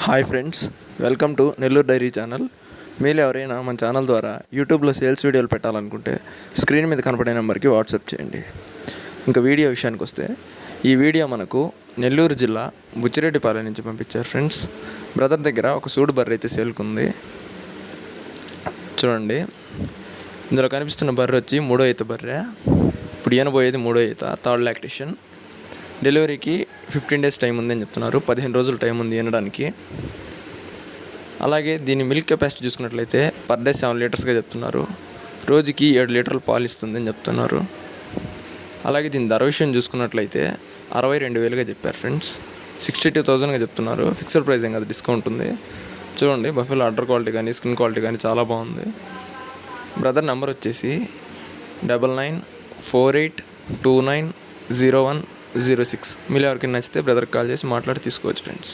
Hi friends, welcome to Nellore dairy channel. మీరు ఎవరైనా మన ఛానల్ ద్వారా యూట్యూబ్లో సేల్స్ వీడియోలు పెట్టాలనుకుంటే స్క్రీన్ మీద కనపడే నెంబర్కి వాట్సాప్ చేయండి. ఇంకా వీడియో విషయానికి వస్తే, ఈ వీడియో మనకు నెల్లూరు జిల్లా బుచ్చిరెడ్డిపాలెం నుంచి పంపించారు ఫ్రెండ్స్. బ్రదర్ దగ్గర ఒక సూడు బర్రె అయితే సేల్కుంది. చూడండి, ఇందులో కనిపిస్తున్న బర్రె వచ్చి 3వ ఈత బర్రె. ఇప్పుడు ఈనబోయేది 3వ ఈత, థర్డ్ లాక్టేషన్. డెలివరీకి 15 డేస్ టైం ఉందని చెప్తున్నారు. 15 రోజులు టైం ఉంది ఈనడానికి. అలాగే దీని మిల్క్ కెపాసిటీ చూసుకున్నట్లయితే పర్ డే 7 లీటర్స్గా చెప్తున్నారు. రోజుకి 7 లీటర్లు పాలు ఇస్తుందని చెప్తున్నారు. అలాగే దీని ధర విషయం చూసుకున్నట్లయితే 62,000గా చెప్పారు ఫ్రెండ్స్. 62,000గా చెప్తున్నారు. ఫిక్స్డ్ ప్రైస్ ఏం కదా, డిస్కౌంట్ ఉంది. చూడండి, బఫెలో అడ్డర్ క్వాలిటీ కానీ స్కిన్ క్వాలిటీ కానీ చాలా బాగుంది. బ్రదర్ నెంబర్ వచ్చేసి 9948290106. మీరు ఎవరికి నచ్చితే బ్రదర్కి కాల్ చేసి మాట్లాడి తీసుకోవచ్చు ఫ్రెండ్స్.